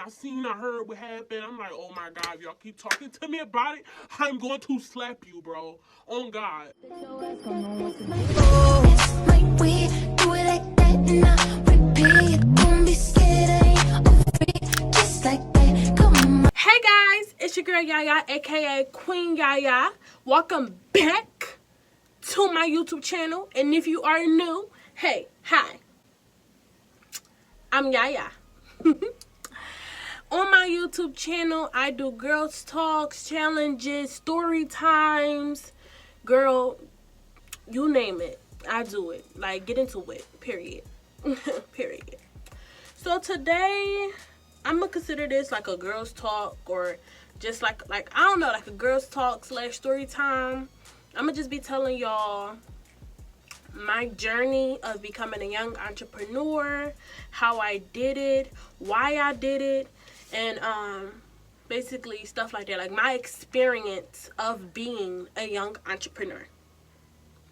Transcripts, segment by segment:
I heard what happened. I'm like, oh my God, if y'all keep talking to me about it, I'm going to slap you, bro. On God. Hey guys, it's your girl Yaya, aka Queen Yaya. Welcome back to my YouTube channel. And if you are new, hey, hi. I'm Yaya. On my YouTube channel, I do girls talks, challenges, story times. Girl, you name it, I do it. Like, get into it, period. Period. So today, I'm gonna consider this like a girls talk, or just like I don't know, like a girls talk / story time. I'm gonna just be telling y'all my journey of becoming a young entrepreneur, how I did it, why I did it, and basically stuff like that, like my experience of being a young entrepreneur,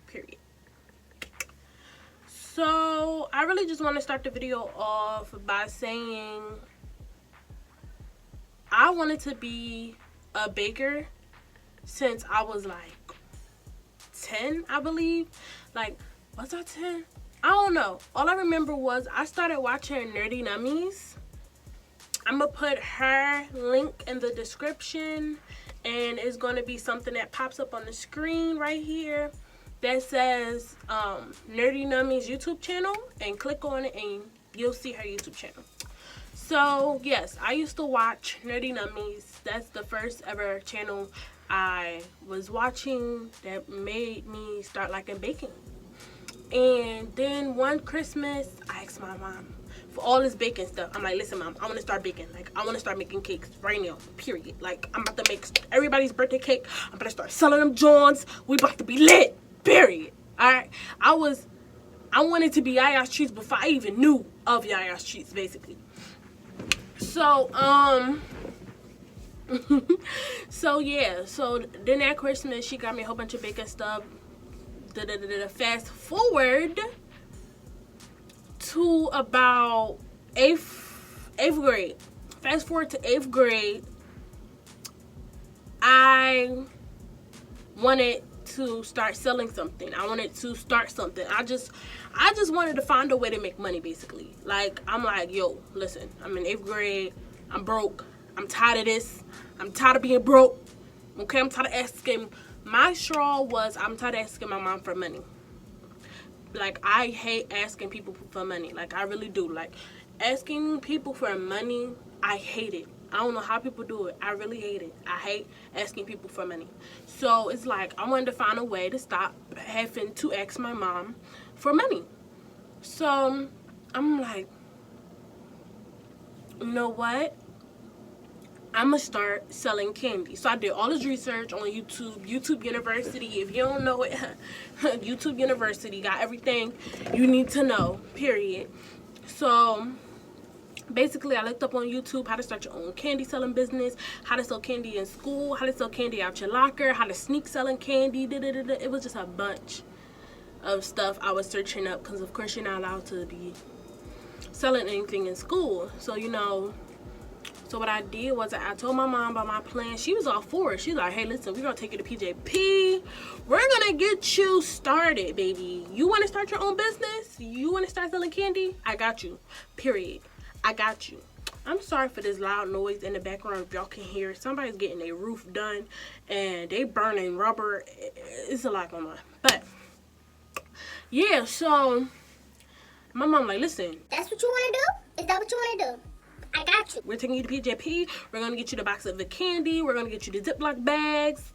period. So I really just want to start the video off by saying I wanted to be a baker since I was like 10, I believe. Like, was I 10? I don't know. All I remember was I started watching Nerdy Nummies. I'm going to put her link in the description, and it's going to be something that pops up on the screen right here that says Nerdy Nummies YouTube channel, and click on it and you'll see her YouTube channel. So yes, I used to watch Nerdy Nummies. That's the first ever channel I was watching that made me start liking baking. And then one Christmas, I asked my mom for all this baking stuff. I'm like, listen, Mom, I want to start baking. Like, I want to start making cakes right now, period. Like, I'm about to make everybody's birthday cake. I'm about to start selling them joints. We about to be lit, period. All right. I wanted to be Yaya's Treats before I even knew of Yaya's Treats, basically. So, so yeah, so then that Christmas, she got me a whole bunch of baking stuff. Fast forward to about 8th grade. Fast forward to 8th grade, I wanted to start selling something. I wanted to start something. I just wanted to find a way to make money, basically. Like, I'm like, yo, listen, I'm in 8th grade. I'm broke. I'm tired of this. I'm tired of being broke. Okay, I'm tired of asking. My straw was, I'm tired of asking my mom for money. Like, I hate asking people for money. Like, I really do. Like, asking people for money, I hate it. I don't know how people do it. I really hate it. I hate asking people for money. So it's like, I wanted to find a way to stop having to ask my mom for money. So I'm like, you know what? I'm gonna start selling candy. So I did all this research on YouTube University. If you don't know it, YouTube University got everything you need to know, period. So basically, I looked up on YouTube how to start your own candy selling business, how to sell candy in school, how to sell candy out your locker, how to sneak selling candy. It was just a bunch of stuff I was searching up, because of course you're not allowed to be selling anything in school. So, you know, so what I did was I told my mom about my plan. She was all for it. She's like, hey, listen, we're going to take you to PJP. We're going to get you started, baby. You want to start your own business? You want to start selling candy? I got you, period. I got you. I'm sorry for this loud noise in the background. If y'all can hear, somebody's getting their roof done and they burning rubber. It's a lot going on. But yeah, so my mom like, listen, that's what you want to do? Is that what you want to do? I got you. We're taking you to PJP. We're going to get you the box of the candy. We're going to get you the Ziploc bags.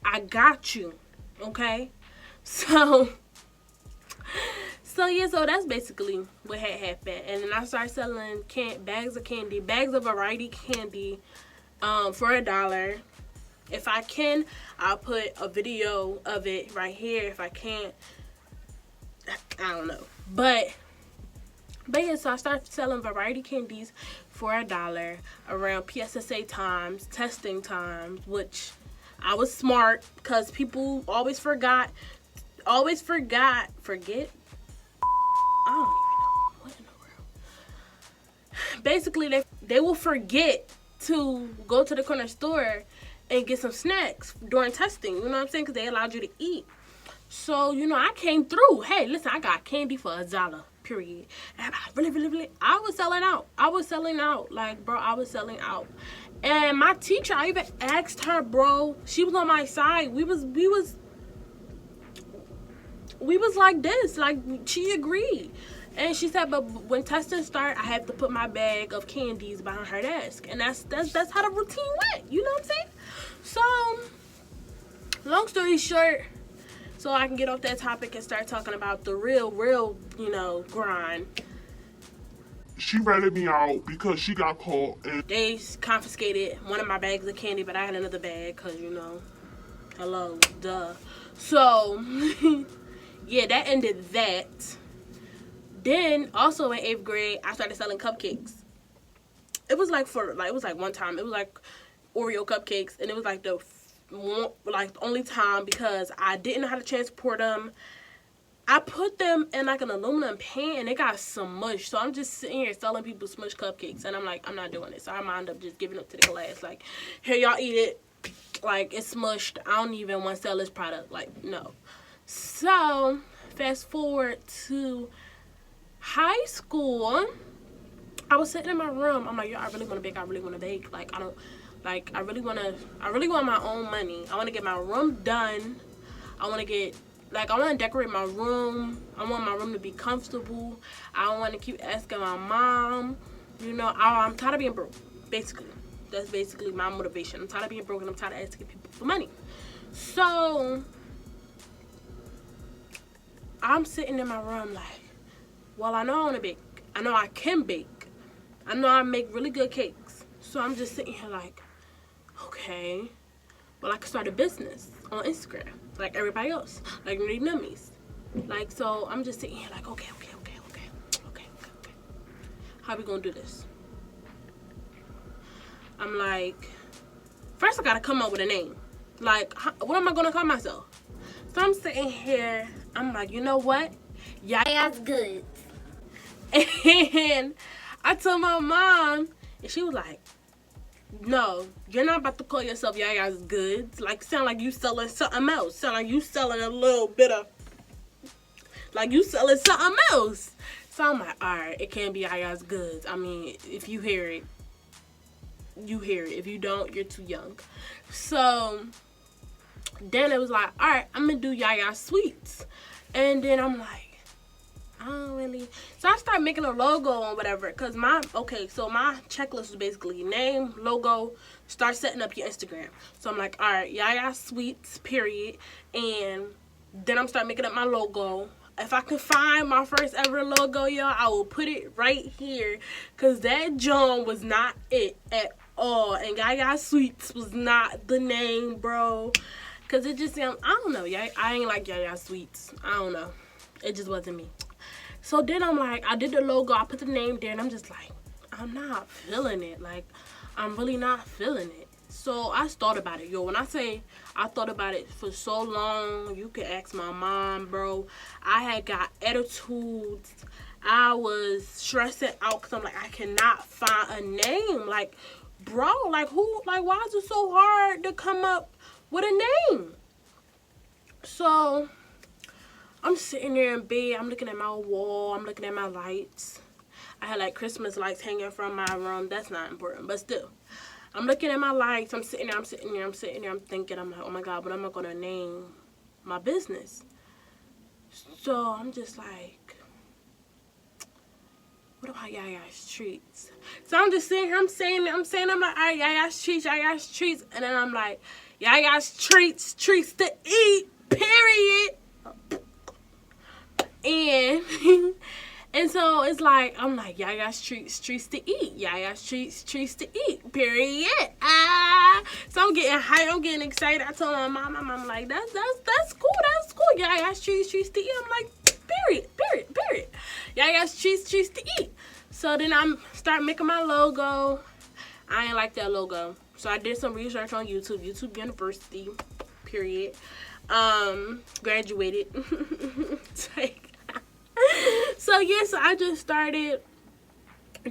I got you. Okay? So yeah, so that's basically what had happened. And then I started selling bags of candy, bags of variety candy for $1. If I can, I'll put a video of it right here. If I can't, I don't know. But yeah, so I started selling variety candies for $1 around PSSA times, testing times, which I was smart because people always forget. I don't even know what in the world. basically they will forget to go to the corner store and get some snacks during testing. You know what I'm saying? Because they allowed you to eat. So, you know, I came through. Hey, listen, I got candy for $1, period. And really, I was selling out. Like, bro, I was selling out. And my teacher, I even asked her, bro. She was on my side. We was like this. Like, she agreed. And she said, but when testing start, I have to put my bag of candies behind her desk. And that's how the routine went. You know what I'm saying? So, long story short, so I can get off that topic and start talking about the real, you know, grind. She ratted me out because she got caught. And they confiscated one of my bags of candy, but I had another bag because, you know, hello, duh. So, yeah, that ended that. Then, also in 8th grade, I started selling cupcakes. It was like one time. It was like Oreo cupcakes, and it was like the only time because I didn't know how to transport them. I put them in like an aluminum pan and they got smushed. So I'm just sitting here selling people smushed cupcakes, and I'm like, I'm not doing it. So I mind up just giving up to the class. Like, here, y'all eat it. Like, it's smushed. I don't even want to sell this product. Like, no. So fast forward to high school. I was sitting in my room. I'm like, yo, I really want to bake. Like, I really want my own money. I want to get my room done. I want to decorate my room. I want my room to be comfortable. I don't want to keep asking my mom. You know, I'm tired of being broke, basically. That's basically my motivation. I'm tired of being broke, and I'm tired of asking people for money. So, I'm sitting in my room like, well, I know I want to bake. I know I can bake. I know I make really good cakes. So I'm just sitting here like, okay, well, I could start a business on Instagram like everybody else, like Nerdy Nummies. Like, so I'm just sitting here like, okay. How we gonna do this? I'm like, first I gotta come up with a name. Like, what am I gonna call myself? So I'm sitting here, I'm like, you know what? Yaya's good. And I told my mom, and she was like, no, you're not about to call yourself Yaya's Goods. Like, sound like you selling something else. Sound like you selling a little bit of, like you selling something else. So I'm like, all right, it can't be Yaya's Goods. I mean, if you hear it, you hear it. If you don't, you're too young. So then it was like, all right, I'm going to do Yaya Sweets. And then I'm like, I don't really. So I started making a logo and whatever. Because my checklist was basically name, logo, start setting up your Instagram. So I'm like, all right, Yaya Sweets, period. And then I'm starting making up my logo. If I can find my first ever logo, y'all, I will put it right here. Because that John was not it at all. And Yaya Sweets was not the name, bro. Because it just sounds, I don't know. I ain't like Yaya Sweets. I don't know. It just wasn't me. So then I'm like, I did the logo, I put the name there, and I'm just like, I'm not feeling it. Like, I'm really not feeling it. So I thought about it. Yo, when I say I thought about it for so long, you can ask my mom, bro. I had got attitudes. I was stressing out because I'm like, I cannot find a name. Like, bro, like, why is it so hard to come up with a name? So I'm sitting there in bed, I'm looking at my wall, I'm looking at my lights. I had like Christmas lights hanging from my room. That's not important, but still. I'm looking at my lights, I'm sitting there, I'm thinking, I'm like, oh my God, what am I gonna name my business? So I'm just like, what about Yaya's Treats? So I'm just sitting here, I'm like, all right, Yaya's Treats, and then I'm like, Yaya's Treats to eat, period. And so it's like, I'm like, Yaya's treats to eat. Yaya's treats to eat, period. So I'm getting hyped, I'm getting excited. I told my mom, I'm like, that's cool. Yaya's treats to eat. I'm like, period. Yaya's treats to eat. So then I'm start making my logo. I ain't like that logo. So I did some research on YouTube University, period. Graduated. So yeah, so I just started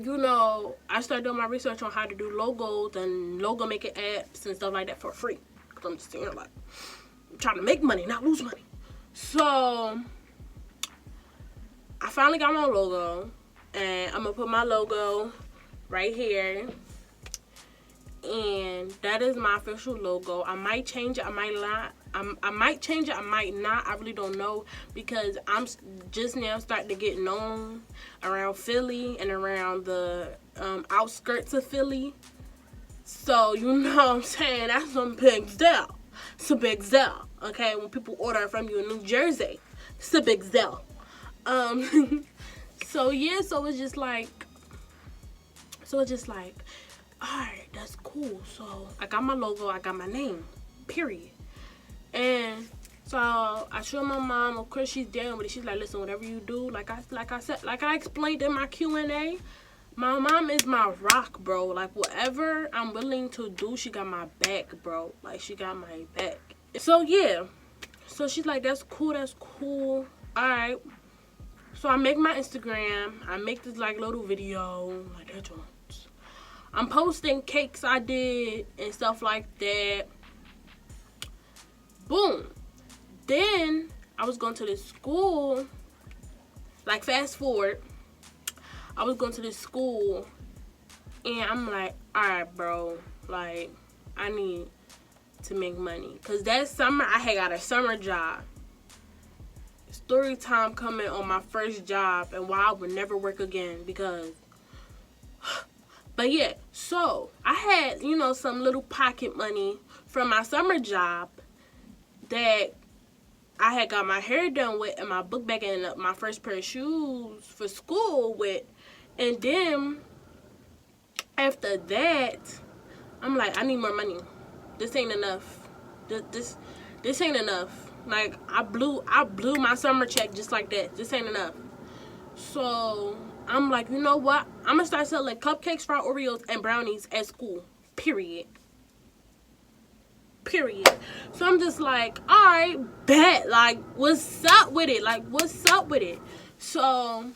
you know, I started doing my research on how to do logos and logo making apps and stuff like that for free. Because I'm just saying, like, I'm trying to make money, not lose money. So, I finally got my logo. And I'm going to put my logo right here. And that is my official logo. I might change it, I might not. I might change it, I might not. I really don't know, because I'm just now starting to get known around Philly and around the outskirts of Philly. So, you know what I'm saying? That's some big deal. It's a big deal, okay? When people order from you in New Jersey, it's a big deal. So, yeah, so it's just like, alright, that's cool. So, I got my logo, I got my name, period. And so I showed my mom. Of course, she's down with it. She's like, listen, whatever you do, like I explained in my Q&A, my mom is my rock, bro. Like, whatever I'm willing to do, she got my back, bro. Like, she got my back. So yeah, so she's like, that's cool. All right. So I make my Instagram. I make this like little video, like that. I'm posting cakes I did and stuff like that. Boom. Then I was going to this school. Like, fast forward, I was going to this school, and I'm like, alright, bro, like, I need to make money. Because that summer, I had got a summer job. Story time coming on my first job, and why I would never work again, because, but yeah, so I had, you know, some little pocket money from my summer job that I had got my hair done with, and my book bag, and my first pair of shoes for school with. And then after that, I'm like, I need more money. This ain't enough. This ain't enough. Like, I blew my summer check just like that. This ain't enough. So I'm like, you know what? I'm gonna start selling cupcakes, fried Oreos, and brownies at school. Period. So I'm just like, alright, bet. Like, what's up with it? So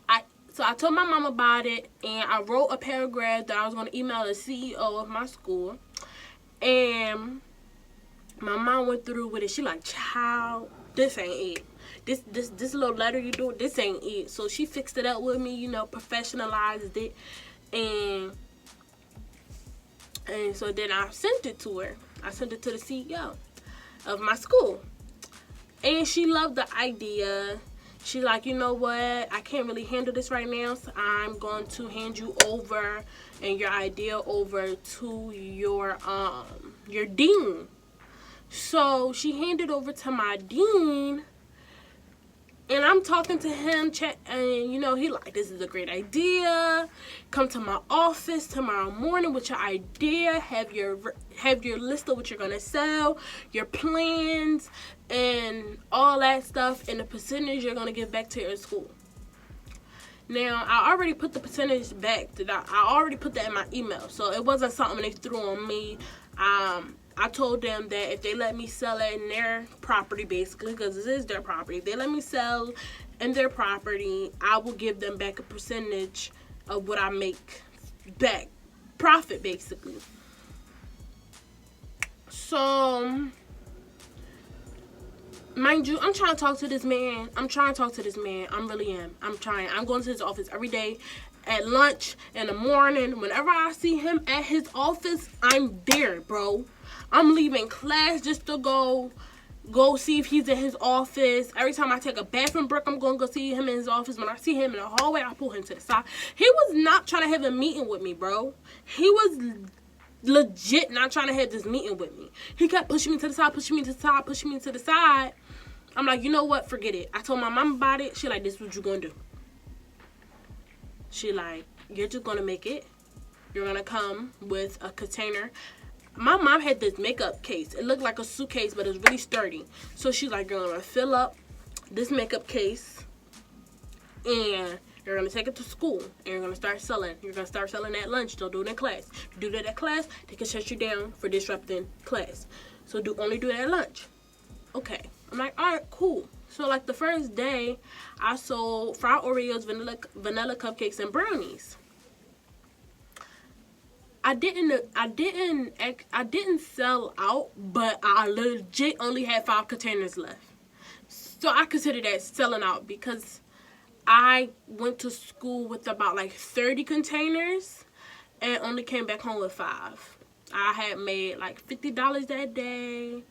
I told my mom about it, and I wrote a paragraph that I was going to email the CEO of my school. And my mom went through with it. She like, child, this ain't it. This little letter you do, this ain't it. So she fixed it up with me, you know, professionalized it. And so then I sent it to her. I sent it to the CEO of my school. And she loved the idea. She like, you know what? I can't really handle this right now, so I'm going to hand you over and your idea over to your dean. So she handed over to my dean. And I'm talking to him, and, you know, he like, this is a great idea. Come to my office tomorrow morning with your idea. Have your list of what you're going to sell, your plans, and all that stuff, and the percentage you're going to give back to your school. Now, I already put the percentage back. I already put that in my email, so it wasn't something they threw on me. I told them that if they let me sell it in their property, basically, because this is their property, if they let me sell in their property, I will give them back a percentage of what I make back. Profit, basically. So, mind you, I'm trying to talk to this man. I really am. I'm trying. I'm going to his office every day. At lunch, in the morning, whenever I see him at his office, I'm there, bro. I'm leaving class just to go see if he's in his office. Every time I take a bathroom break, I'm going to go see him in his office. When I see him in the hallway, I pull him to the side. He was not trying to have a meeting with me, bro. He was legit not trying to have this meeting with me. He kept pushing me to the side. I'm like, you know what? Forget it. I told my mom about it. She like, this is what you going to do. She like, you're just going to make it. You're going to come with a container. My mom had this makeup case. It looked like a suitcase, but it was really sturdy. So she's like, you're going to fill up this makeup case, and you're going to take it to school, and you're going to start selling. You're going to start selling at lunch. Don't do it in class. If you do that at class, they can shut you down for disrupting class. So only do it at lunch. Okay. I'm like, all right, cool. So, like, the first day, I sold fried Oreos, vanilla cupcakes, and brownies. I didn't sell out, but I legit only had 5 containers left. So I consider that selling out because I went to school with about like 30 containers and only came back home with 5. I had made like $50 that day.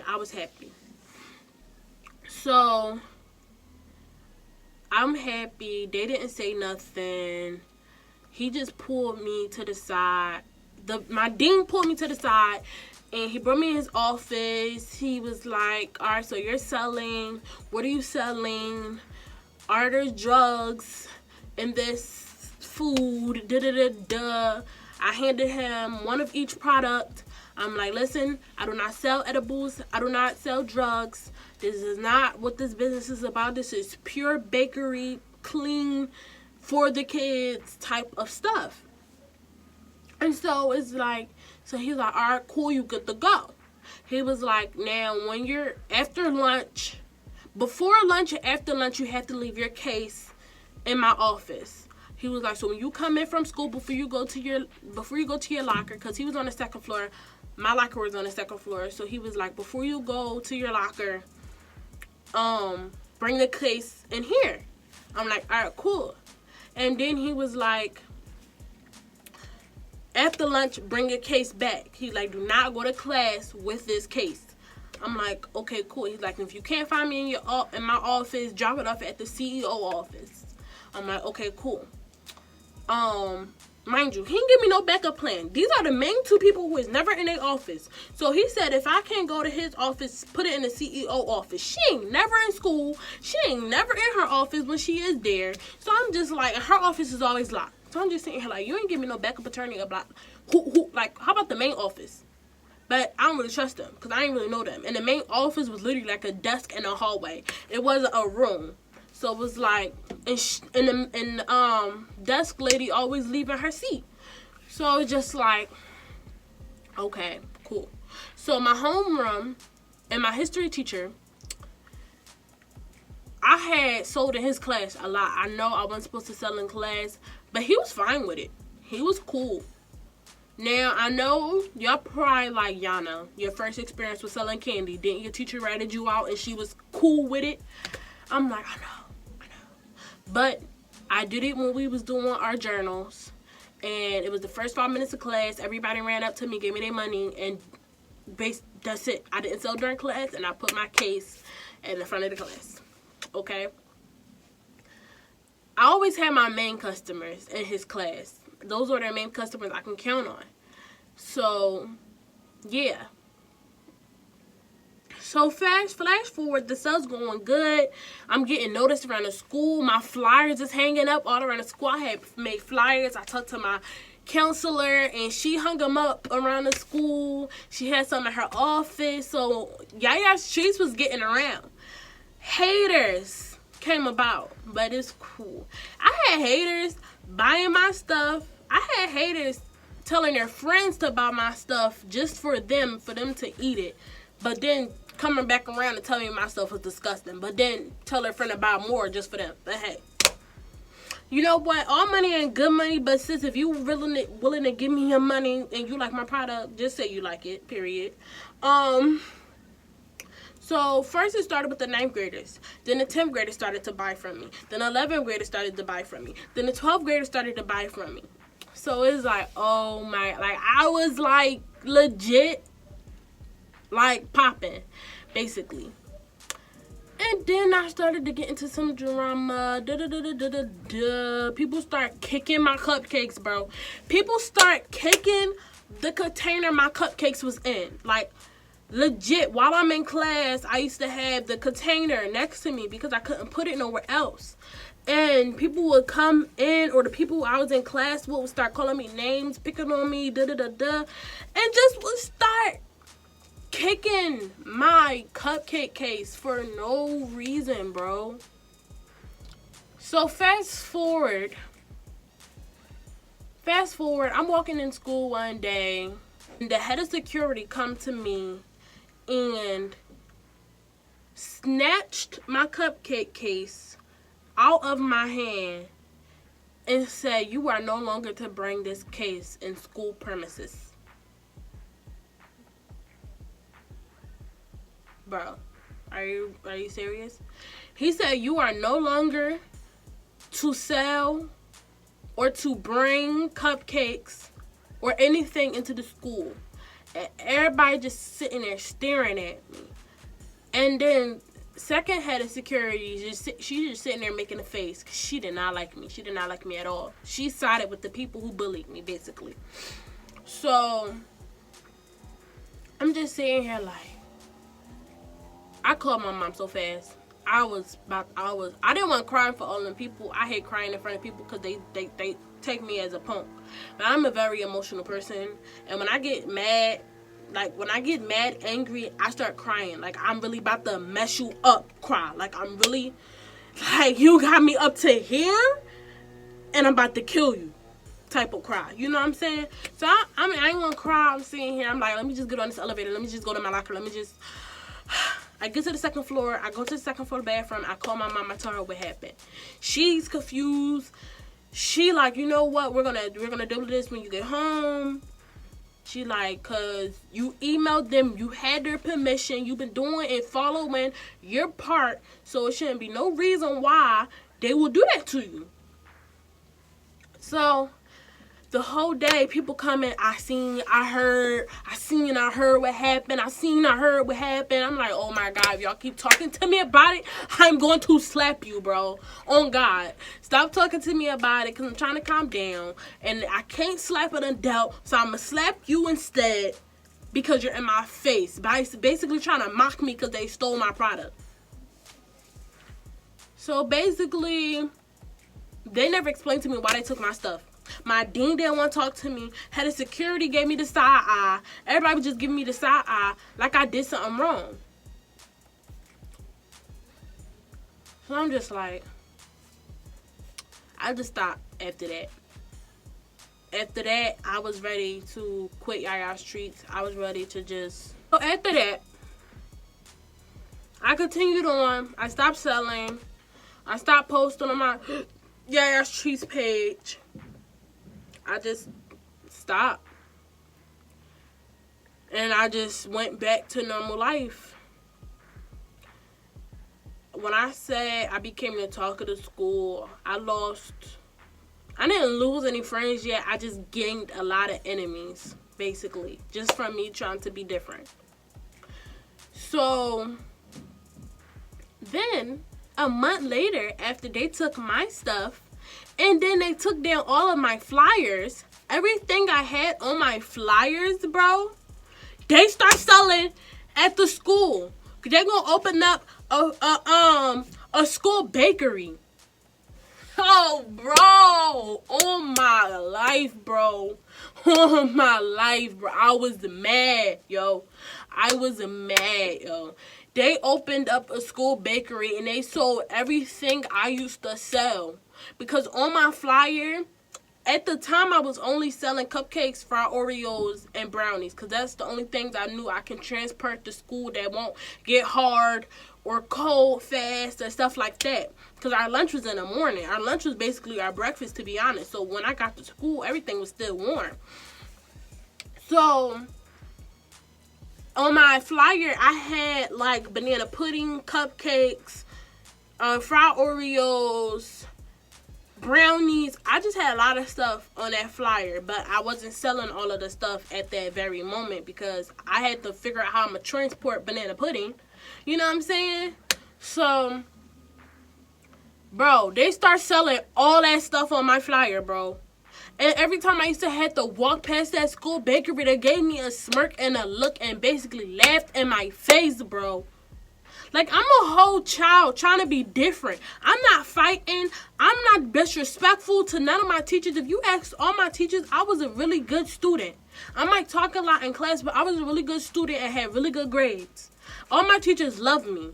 I was happy. So I'm happy. They didn't say nothing. He just pulled me to the side. My dean pulled me to the side and he brought me in his office. He was like, all right, so you're selling. What are you selling? Are there drugs in this food? Da-da-da-da. I handed him one of each product. I'm like, listen, I do not sell edibles. I do not sell drugs. This is not what this business is about. This is pure bakery, clean, for the kids type of stuff. And so it's like, so he's like, all right, cool, you good to go. He was like, now when you're after lunch, before lunch and after lunch, you have to leave your case in my office. He was like, so when you come in from school, before you go to your locker, because he was on the second floor, my locker was on the second floor. So he was like, before you go to your locker, bring the case in here. I'm like, all right, cool. And then he was like, after lunch, bring your case back. He's like, do not go to class with this case. I'm like, okay, cool. He's like, if you can't find me in my office, drop it off at the CEO office. I'm like, okay, cool. Mind you, he didn't give me no backup plan. These are the main 2 people who is never in their office. So he said, if I can't go to his office, put it in the CEO office. She ain't never in school. She ain't never in her office when she is there. So I'm just like, her office is always locked. So I'm just sitting here like, you ain't give me no backup attorney about like, how about the main office? But I don't really trust them because I didn't really know them. And the main office was literally like a desk and a hallway. It wasn't a room. So it was like, and the desk lady always leaving her seat. So it's just like, okay, cool. So my homeroom and my history teacher, I had sold in his class a lot. I know I wasn't supposed to sell in class, but he was fine with it. He was cool. Now, I know y'all probably like, Yana, your first experience with selling candy. Didn't your teacher ratted you out and she was cool with it? I'm like, I know. But I did it when we was doing our journals. And it was the first 5 minutes of class. Everybody ran up to me, gave me their money, and that's it. I didn't sell during class, and I put my case in the front of the class. Okay? I always had my main customers in his class. Those are the main customers I can count on. So, yeah. So flash forward, the sales going good. I'm getting noticed around the school. My flyers is hanging up all around the school. I had made flyers. I talked to my counselor and she hung them up around the school. She had some in her office. So Yaya's streets was getting around. Haters came about, but it's cool. I had haters buying my stuff. I had haters telling their friends to buy my stuff just for them to eat it. But then coming back around and telling me my stuff was disgusting. But then tell their friend to buy more just for them. But hey, you know what? All money ain't good money. But sis, if you really willing to give me your money and you like my product, just say you like it. Period. So first it started with the 9th graders. Then the 10th graders started to buy from me. Then the 11th graders started to buy from me. Then the 12th graders started to buy from me. So it's like, oh my, like I was like legit like popping, basically. And then I started to get into some drama. People start kicking my cupcakes, bro. People start kicking the container my cupcakes was in. Like, legit, while I'm in class, I used to have the container next to me because I couldn't put it nowhere else. And people would come in, or the people I was in class with would start calling me names, picking on me, and just would start kicking my cupcake case for no reason, bro. So fast forward, I'm walking in school one day, and the head of security come to me and snatched my cupcake case out of my hand and said, "You are no longer to bring this case in school premises." Bro, are you serious? He said, "You are no longer to sell or to bring cupcakes or anything into the school." And everybody just sitting there staring at me. And then second head of security, she just sitting there making a face. Cause she did not like me. She did not like me at all. She sided with the people who bullied me, basically. So I'm just sitting here like, I called my mom so fast. I didn't want crying for all them people. I hate crying in front of people because they take me as a punk. But I'm a very emotional person, and when I get mad, angry, I start crying. Like, I'm really about to mess you up, cry. Like, I'm really, like, you got me up to here, and I'm about to kill you type of cry. You know what I'm saying? So, I ain't want to cry. I'm sitting here. I'm like, let me just get on this elevator. Let me just go to my locker. I get to the second floor. I go to the second floor bathroom. I call my mom. I tell her what happened. She's confused. She like, you know what? We're gonna deal with this when you get home. She like, cause you emailed them. You had their permission. You've been doing and following your part. So it shouldn't be no reason why they will do that to you. So the whole day, people coming, I seen, I heard what happened. I heard what happened. I'm like, oh my God, if y'all keep talking to me about it, I'm going to slap you, bro. On God. Stop talking to me about it, because I'm trying to calm down. And I can't slap an adult, so I'm going to slap you instead, because you're in my face. Basically trying to mock me because they stole my product. So basically, they never explained to me why they took my stuff. My dean didn't want to talk to me. Head of security gave me the side eye. Everybody was just giving me the side eye like I did something wrong. So I'm just like, I just stopped after that. After that, I was ready to quit Yaya Streets. I was ready to just... So after that, I continued on. I stopped selling. I stopped posting on my Yaya Streets page. I just stopped. And I just went back to normal life. When I say I became the talk of the school, I didn't lose any friends yet. I just gained a lot of enemies, basically, just from me trying to be different. So then a month later, after they took my stuff, and then they took down all of my flyers, everything I had on my flyers, bro, they start selling at the school. They're gonna open up a school bakery. Oh, bro. Oh, my life, bro. Oh, my life, bro. I was mad, yo. They opened up a school bakery and they sold everything I used to sell. Because on my flyer, at the time, I was only selling cupcakes, fried Oreos, and brownies. Because that's the only things I knew I can transport to school that won't get hard or cold fast or stuff like that. Because our lunch was in the morning. Our lunch was basically our breakfast, to be honest. So when I got to school, everything was still warm. So on my flyer, I had like banana pudding, cupcakes, fried Oreos, brownies. I just had a lot of stuff on that flyer, but I wasn't selling all of the stuff at that very moment because I had to figure out how I'm gonna transport banana pudding. You know what I'm saying? So, bro, they start selling all that stuff on my flyer, bro. And every time I used to have to walk past that school bakery, they gave me a smirk and a look and basically laughed in my face, bro. Like, I'm a whole child trying to be different. I'm not fighting. I'm not disrespectful to none of my teachers. If you ask all my teachers, I was a really good student. I might talk a lot in class, but I was a really good student and had really good grades. All my teachers loved me.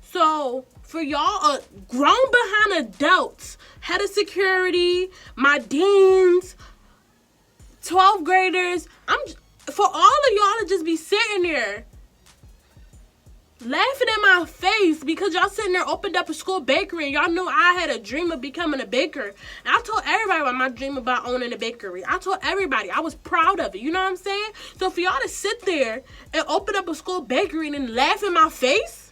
So, for y'all, grown behind adults, head of security, my deans, 12th graders, for all of y'all to just be sitting there laughing in my face because y'all sitting there opened up a school bakery and y'all knew I had a dream of becoming a baker. And I told everybody about my dream about owning a bakery. I told everybody. I was proud of it. You know what I'm saying? So for y'all to sit there and open up a school bakery and then laugh in my face,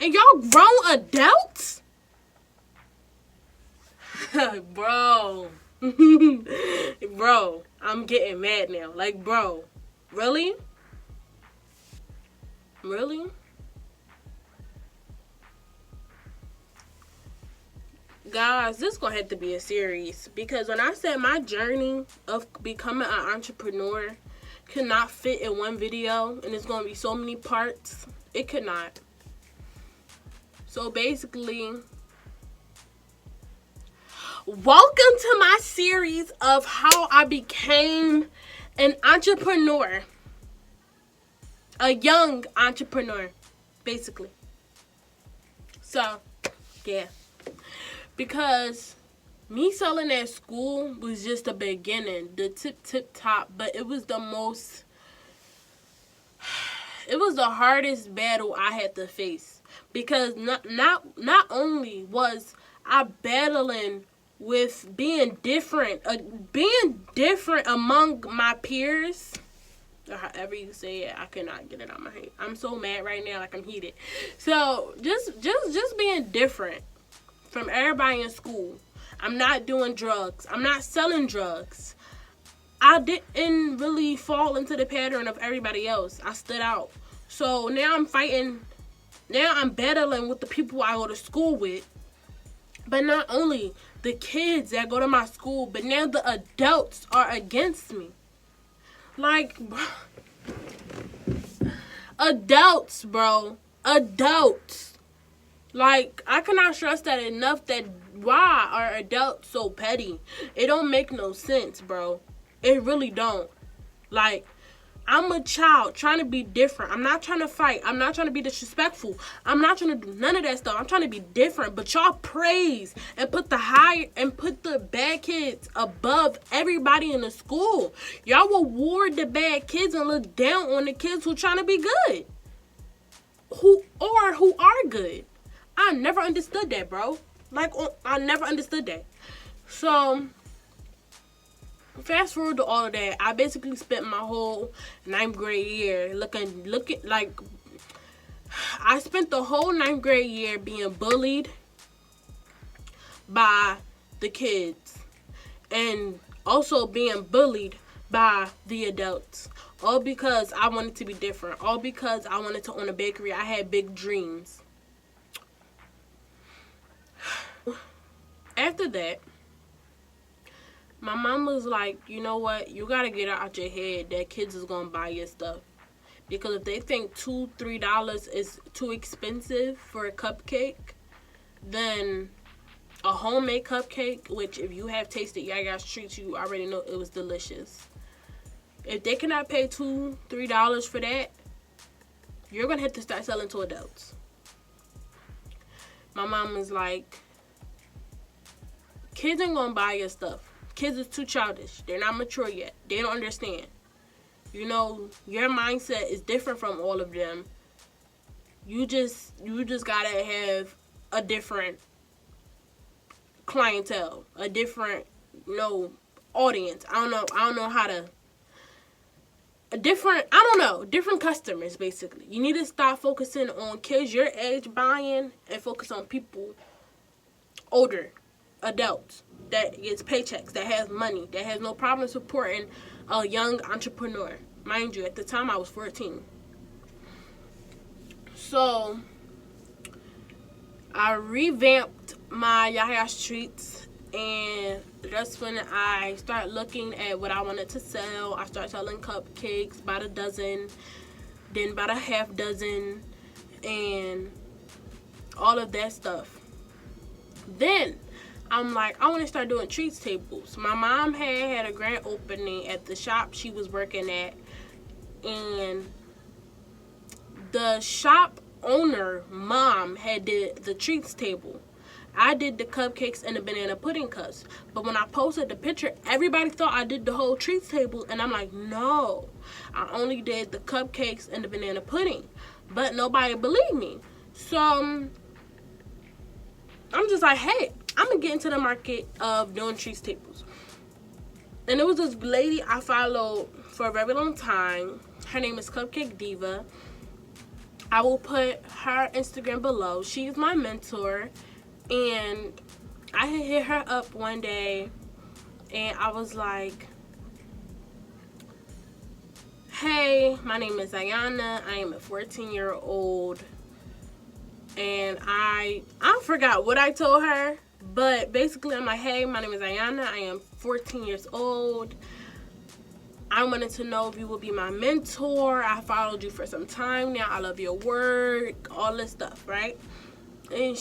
and y'all grown adults, bro, bro, I'm getting mad now. Like, bro, really? Really? Guys, this is going to have to be a series. Because when I said my journey of becoming an entrepreneur cannot fit in one video. And it's going to be so many parts. It could not. So basically, welcome to my series of how I became an entrepreneur. A young entrepreneur, basically. So, yeah. Because me selling at school was just the beginning, the tip top, but it was the most, it was the hardest battle I had to face. Because not only was I battling with being different among my peers, or however you say it, I cannot get it out of my head. I'm so mad right now, like I'm heated. So just being different from everybody in school. I'm not doing drugs. I'm not selling drugs. I didn't really fall into the pattern of everybody else. I stood out. So now I'm fighting. Now I'm battling with the people I go to school with. But not only the kids that go to my school, but now the adults are against me. Like, bro. Adults, bro. Adults. Like, I cannot stress that enough, that why are adults so petty? It don't make no sense, bro. It really don't. Like, I'm a child trying to be different. I'm not trying to fight. I'm not trying to be disrespectful. I'm not trying to do none of that stuff. I'm trying to be different. But y'all praise and put the bad kids above everybody in the school. Y'all will reward the bad kids and look down on the kids who trying to be good. Who are good. I never understood that, bro. Like, I never understood that. So, fast forward to all of that, I basically spent my whole 9th grade year looking like, I spent the whole 9th grade year being bullied by the kids and also being bullied by the adults. All because I wanted to be different. All because I wanted to own a bakery. I had big dreams. After that, my mom was like, you know what? You got to get it out your head that kids is going to buy your stuff. Because if they think $2, $3 is too expensive for a cupcake, then a homemade cupcake, which if you have tasted Yaya's treats, you already know it was delicious. If they cannot pay $2, $3 for that, you're going to have to start selling to adults. My mom was like, kids ain't going to buy your stuff. Kids is too childish. They're not mature yet. They don't understand. You know, your mindset is different from all of them. You just gotta have a different clientele, a different, audience. I don't know how to. Different customers, basically. You need to stop focusing on kids your age buying and focus on people older, adults, that gets paychecks, that has money, that has no problem supporting a young entrepreneur. Mind you, at the time I was 14. So, I revamped my Yaya's treats, and that's when I started looking at what I wanted to sell. I started selling cupcakes by the dozen, then by the half dozen, and all of that stuff. Then I'm like, I want to start doing treats tables. My mom had a grand opening at the shop she was working at, and the shop owner mom had did the treats table. I did the cupcakes and the banana pudding cups. But when I posted the picture, everybody thought I did the whole treats table. And I'm like, no. I only did the cupcakes and the banana pudding. but nobody believed me. So I'm just like, hey, I'm gonna get into the market of doing treats tables. And it was this lady I followed for a very long time. Her name is Cupcake Diva. I will put her Instagram below. She's my mentor. And I hit her up one day and I was like, hey, my name is Yaya. I am a 14-year-old. And I forgot what I told her. But basically, I'm like, hey, my name is Yaya. I am 14 years old. I wanted to know if you would be my mentor. I followed you for some time now. I love your work, all this stuff, right? And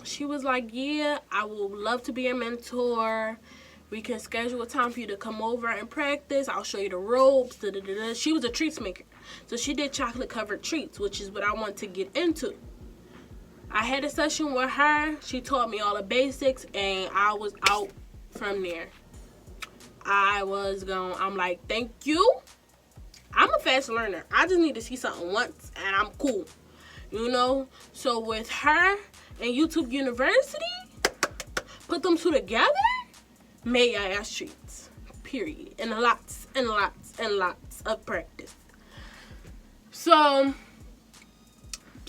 she was like, yeah, I would love to be a mentor. We can schedule a time for you to come over and practice. I'll show you the ropes. Da, da, da, da. She was a treats maker. So she did chocolate covered treats, which is what I want to get into. I had a session with her. She taught me all the basics, and I was out from there. I'm like, thank you. I'm a fast learner. I just need to see something once, and I'm cool. You know? So with her and YouTube University, put them two together, made Yaya treats. Period. And lots and lots and lots of practice. So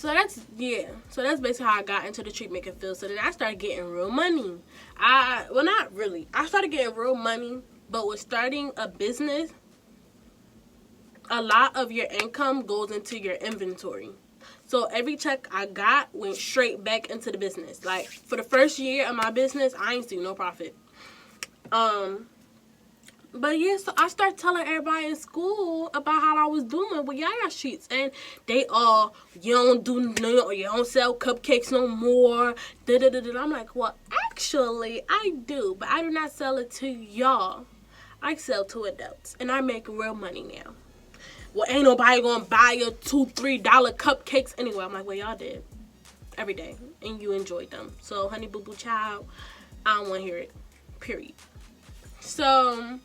that's basically how I got into the treat making field. So then I started getting real money. Not really. I started getting real money, but with starting a business, a lot of your income goes into your inventory. So every check I got went straight back into the business. Like for the first year of my business, I ain't see no profit. But yeah, so I started telling everybody in school about how I was doing with Yaya treats, and they all, you don't sell cupcakes no more. I'm like, well, actually, I do, but I do not sell it to y'all. I sell to adults, and I make real money now. Well, ain't nobody gonna buy your $2-3 cupcakes anyway. I'm like, well, y'all did every day, and you enjoyed them. So, honey boo boo child, I don't want to hear it. Period. So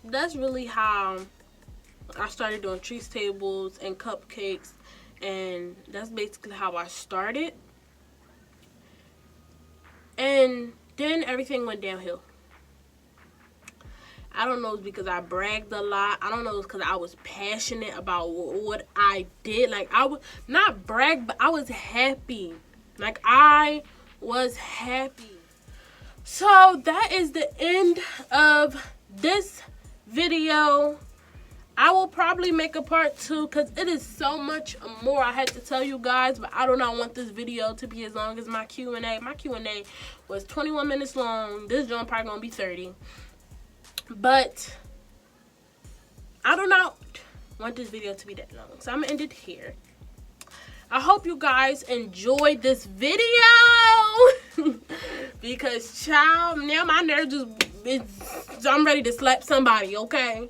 that's really how I started doing treats tables and cupcakes, and that's basically how I started. And then everything went downhill. I don't know if it's because I bragged a lot. I don't know if it's because I was passionate about what I did. Like, I was not brag, but I was happy. Like, I was happy. So that is the end of this video. I will probably make a part 2 because it is so much more I had to tell you guys, but I do not want this video to be as long as my Q&A. My Q&A was 21 minutes long. This joint probably gonna be 30. But I do not want this video to be that long, so I'm gonna end it here. I hope you guys enjoyed this video because, child, now my nerves I'm ready to slap somebody, okay?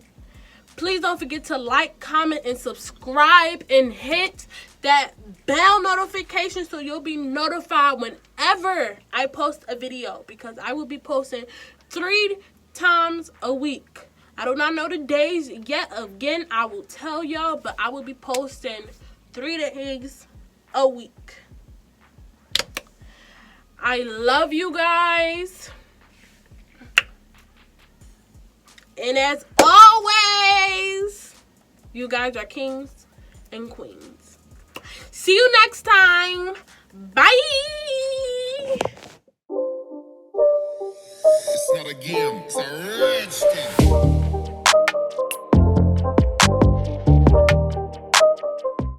Please don't forget to like, comment, and subscribe, and hit that bell notification so you'll be notified whenever I post a video, because I will be posting 3 times a week. I do not know the days yet. Again, I will tell y'all, but I will be posting 3 days a week. I love you guys. And as always, you guys are kings and queens. See you next time. Bye. It's not a game, it's a rich thing.